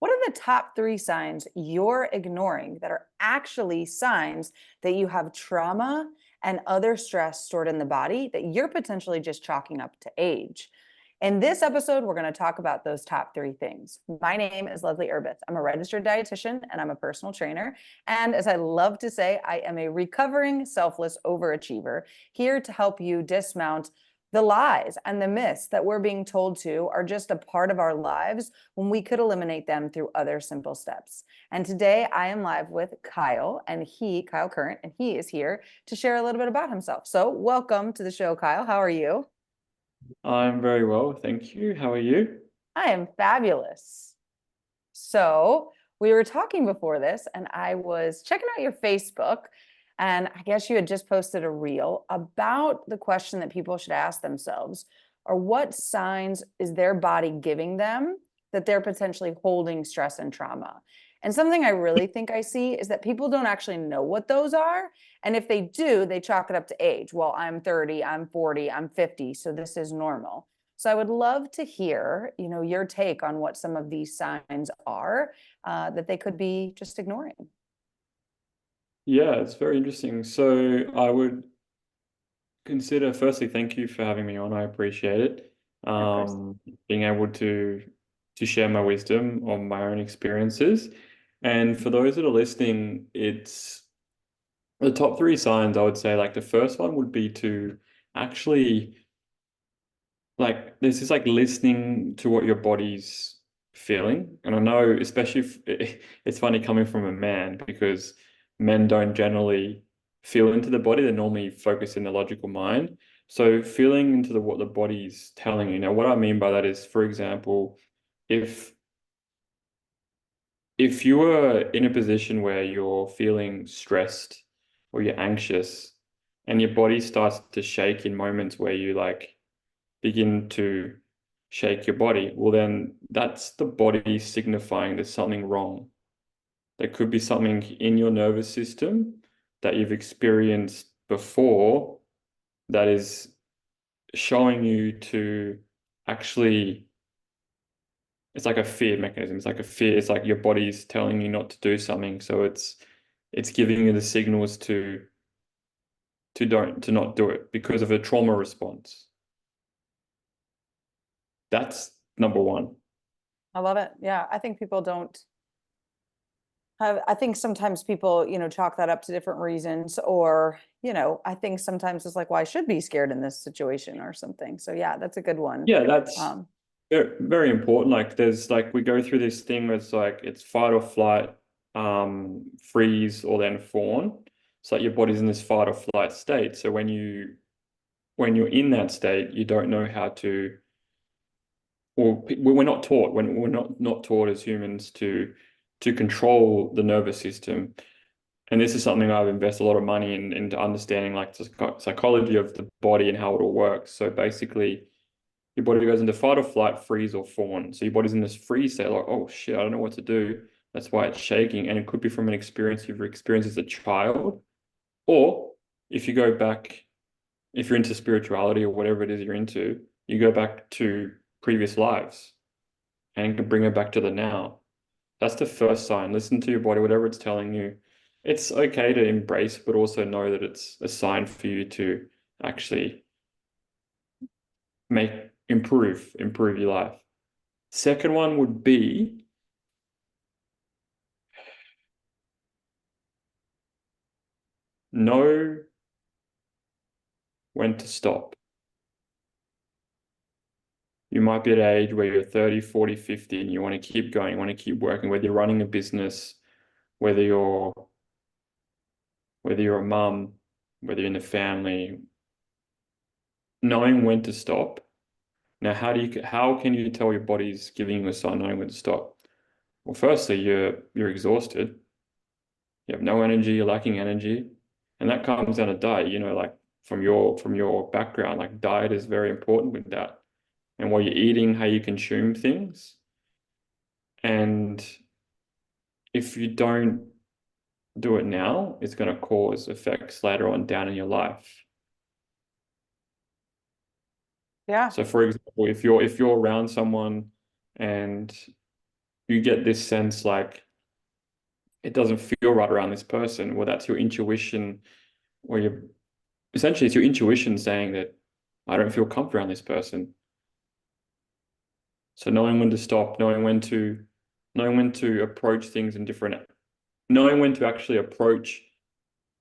What are the top 3 signs you're ignoring that are actually signs that you have trauma and other stress stored in the body that you're potentially just chalking up to age? In this episode, we're going to talk about those top 3 things. My name is Leslie Urbith. I'm a registered dietitian and I'm a personal trainer. And as I love to say, I am a recovering selfless overachiever here to help you dismount the lies and the myths that we're being told to are just a part of our lives when we could eliminate them through other simple steps. And today I am live with Kyal Kyal Current, and he is here to share a little bit about himself. So welcome to the show, Kyal. How are you? I'm very well, thank you. How are you? I am fabulous. So we were talking before this, and I was checking out your Facebook, and I guess you had just posted a reel about the question that people should ask themselves, or what signs is their body giving them that they're potentially holding stress and trauma? And something I really think I see is that people don't actually know what those are. And if they do, they chalk it up to age. Well, I'm 30, I'm 40, I'm 50, so this is normal. So I would love to hear, your take on what some of these signs are that they could be just ignoring. Yeah, it's very interesting. So I would consider, firstly, thank you for having me on. I appreciate it. Of course. Being able to share my wisdom on my own experiences. And for those that are listening, it's the top 3 signs I would say, like the first one would be to actually this is like listening to what your body's feeling. And I know, especially if it's funny coming from a man, because men don't generally feel into the body. They normally focus in the logical mind. So feeling into what the body's telling you. Now, what I mean by that is, for example, if you are in a position where you're feeling stressed or you're anxious and your body starts to shake in moments where you begin to shake your body, well, then that's the body signifying there's something wrong. There could be something in your nervous system that you've experienced before that is showing you to actually, it's like a fear mechanism. It's like a fear. It's like your body's telling you not to do something. So it's giving you the signals to not do it because of a trauma response. That's number one. I love it. Yeah, I think people don't have, I think sometimes people, chalk that up to different reasons, or, I think sometimes it's like, well, I should be scared in this situation or something. So yeah, that's a good one. Yeah, that's Um, very, very important. We go through this thing where it's fight or flight, freeze, or then fawn. It's like your body's in this fight or flight state. So when you're in that state, you don't know how to, or we're not taught, when we're not taught as humans to control the nervous system. And this is something I've invested a lot of money into understanding, like the psychology of the body and how it all works. So basically, your body goes into fight or flight, freeze, or fawn. So your body's in this freeze state, like, oh shit, I don't know what to do. That's why it's shaking. And it could be from an experience you've experienced as a child. Or if you go back, if you're into spirituality or whatever it is you're into, you go back to previous lives and can bring it back to the now. That's the first sign. Listen to your body, whatever it's telling you. It's okay to embrace, but also know that it's a sign for you to actually improve your life. Second one would be know when to stop. You might be at an age where you're 30, 40, 50, and you want to keep going, you want to keep working, whether you're running a business, whether you're a mum, whether you're in the family, knowing when to stop. Now, how can you tell your body's giving you a sign knowing when to stop? Well, firstly, you're exhausted. You have no energy, you're lacking energy. And that comes down to diet, like from your background, like diet is very important with that. And what you're eating, how you consume things. And if you don't do it now, it's going to cause effects later on down in your life. yeah. So for example, if you're around someone and you get this sense like it doesn't feel right around this person. Well, that's your intuition, or your essentially it's your intuition saying that I don't feel comfortable around this person. So knowing when to stop, knowing when to approach things in different, knowing when to actually approach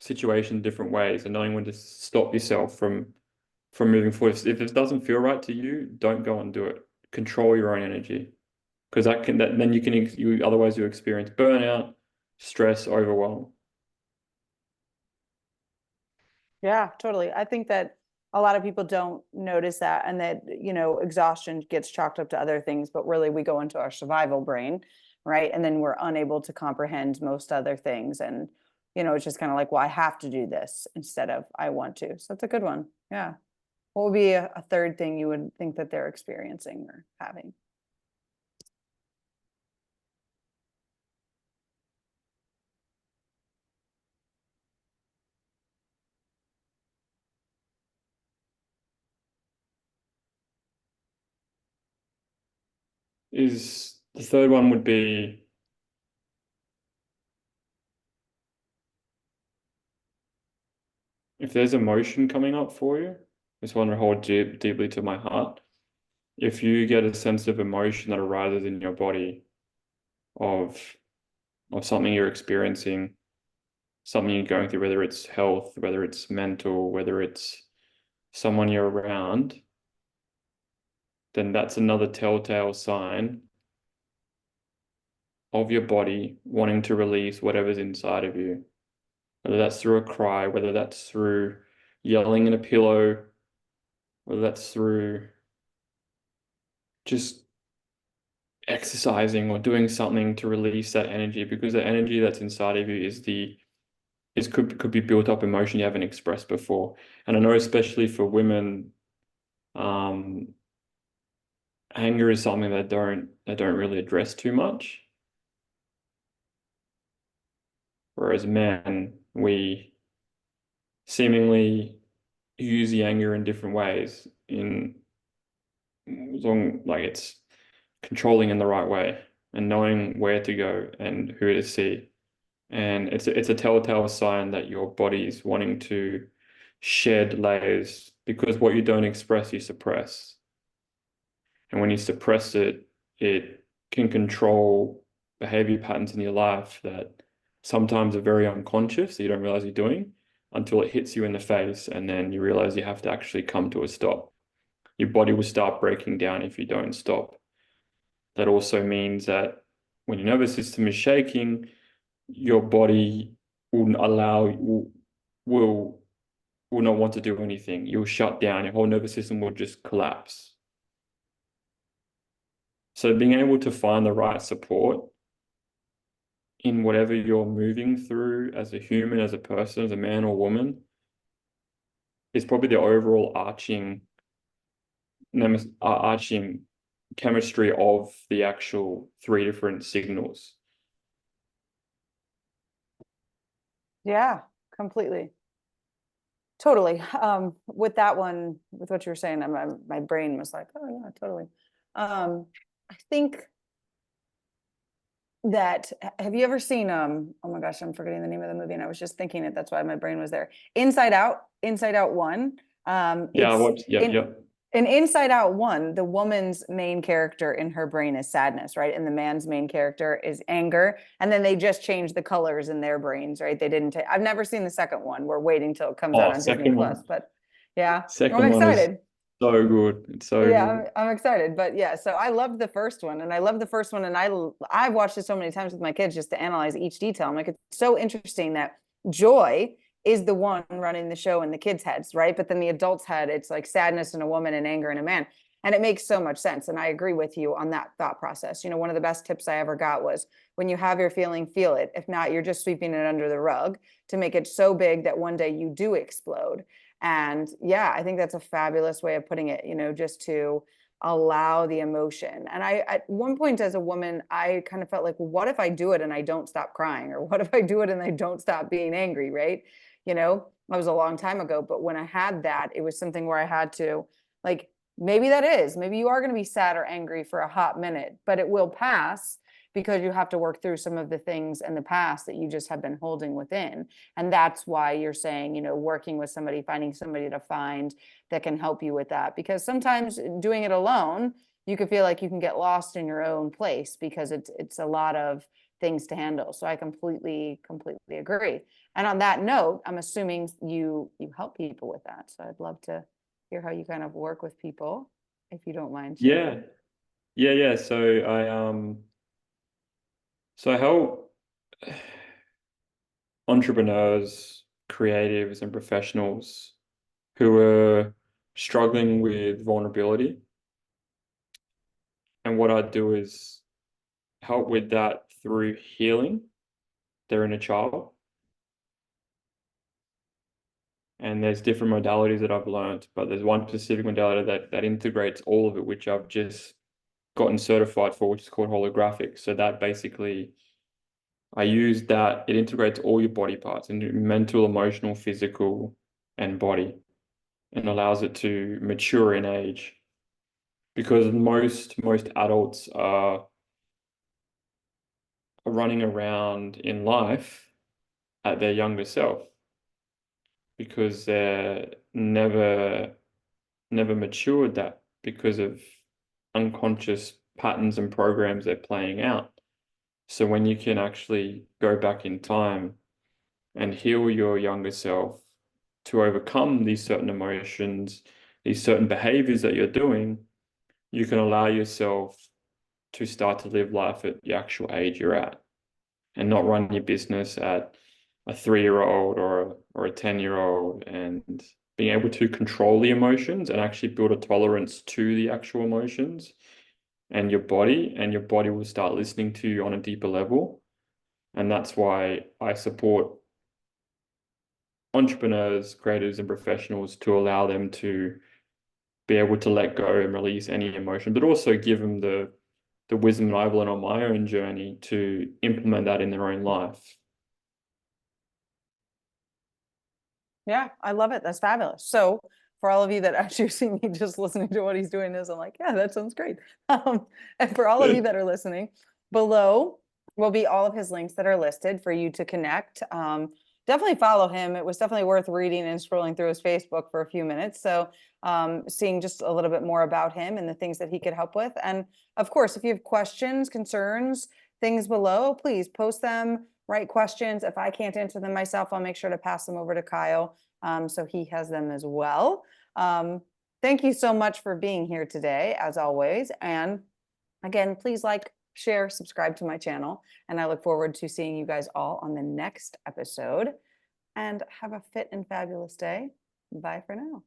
situations different ways, and knowing when to stop yourself from moving forward. If it doesn't feel right to you, don't go and do it. Control your own energy, because then you otherwise you experience burnout, stress, overwhelm. Yeah, totally. I think that a lot of people don't notice that, and that, exhaustion gets chalked up to other things, but really we go into our survival brain, right? And then we're unable to comprehend most other things. And, it's just kind of like, well, I have to do this instead of I want to. So that's a good one. Yeah. What would be a third thing you would think that they're experiencing or having? Is the third one would be if there's emotion coming up for you, this one will hold deeply to my heart. If you get a sense of emotion that arises in your body of something you're experiencing, something you're going through, whether it's health, whether it's mental, whether it's someone you're around, then that's another telltale sign of your body wanting to release whatever's inside of you. Whether that's through a cry, whether that's through yelling in a pillow, whether that's through just exercising or doing something to release that energy, because the energy that's inside of you could be built up emotion you haven't expressed before. And I know especially for women, anger is something that don't really address too much. Whereas men, we seemingly use the anger in different ways, like it's controlling in the right way and knowing where to go and who to see. And it's a telltale sign that your body's wanting to shed layers, because what you don't express, you suppress. And when you suppress it, it can control behavior patterns in your life that sometimes are very unconscious, so you don't realize you're doing, until it hits you in the face, and then you realize you have to actually come to a stop. Your body will start breaking down if you don't stop. That also means that when your nervous system is shaking, your body will not want to do anything. You'll shut down. Your whole nervous system will just collapse. So being able to find the right support in whatever you're moving through as a human, as a person, as a man or woman, is probably the overall arching chemistry of the actual three different signals. Yeah, completely. Totally. With that one, with what you were saying, my brain was like, oh yeah, totally. I think that, have you ever seen, oh my gosh, I'm forgetting the name of the movie and I was just thinking it, that's why my brain was there. Inside Out 1. In Inside Out 1, the woman's main character in her brain is sadness, right? And the man's main character is anger. And then they just changed the colors in their brains, right? They didn't take, I've never seen the second one. We're waiting till it comes out on Disney Plus, but yeah, I'm excited. So good. It's so good. I'm excited, but yeah, so I loved the first one, and I've watched it so many times with my kids just to analyze each detail. I'm like, it's so interesting that Joy is the one running the show in the kids' heads, right? But then the adults' head, it's like sadness in a woman and anger in a man. And it makes so much sense. And I agree with you on that thought process. One of the best tips I ever got was, when you have your feeling, feel it. If not, you're just sweeping it under the rug to make it so big that one day you do explode. And yeah, I think that's a fabulous way of putting it, just to allow the emotion. And I, at one point as a woman, I kind of felt like, well, what if I do it and I don't stop crying? Or what if I do it and I don't stop being angry, right? That was a long time ago. But when I had that, it was something where I had to, like, maybe you are going to be sad or angry for a hot minute, but it will pass. because you have to work through some of the things in the past that you just have been holding within. And that's why you're saying, you know, working with somebody, finding somebody to find that can help you with that. Because sometimes doing it alone, you can feel like you can get lost in your own place because it's a lot of things to handle. So I completely agree. And on that note, I'm assuming you help people with that. So I'd love to hear how you kind of work with people, if you don't mind sharing. Yeah. So I help entrepreneurs, creatives, and professionals who are struggling with vulnerability. And what I do is help with that through healing their inner child. And there's different modalities that I've learned, but there's one specific modality that integrates all of it, which I've just gotten certified for, which is called holographic. So that basically, I use that, it integrates all your body parts into mental, emotional, physical, and body, and allows it to mature in age. Because most adults are running around in life at their younger self because they're never matured that because of unconscious patterns and programs they're playing out. So when you can actually go back in time and heal your younger self to overcome these certain emotions, these certain behaviors that you're doing, you can allow yourself to start to live life at the actual age you're at and not run your business at a 3-year-old or a 10-year-old, and being able to control the emotions and actually build a tolerance to the actual emotions and your body will start listening to you on a deeper level. And that's why I support entrepreneurs, creators, and professionals to allow them to be able to let go and release any emotion, but also give them the wisdom that I've learned on my own journey to implement that in their own life. Yeah, I love it. That's fabulous. So for all of you that actually see me just listening to what he's doing this, I'm like, yeah, that sounds great. And for all of you that are listening, below will be all of his links that are listed for you to connect. Definitely follow him. It was definitely worth reading and scrolling through his Facebook for a few minutes. So seeing just a little bit more about him and the things that he could help with. And of course, if you have questions, concerns, things below, please post them, write questions. If I can't answer them myself, I'll make sure to pass them over to Kyal, so he has them as well. Thank you so much for being here today, as always. And again, please like, share, subscribe to my channel. And I look forward to seeing you guys all on the next episode. And have a fit and fabulous day. Bye for now.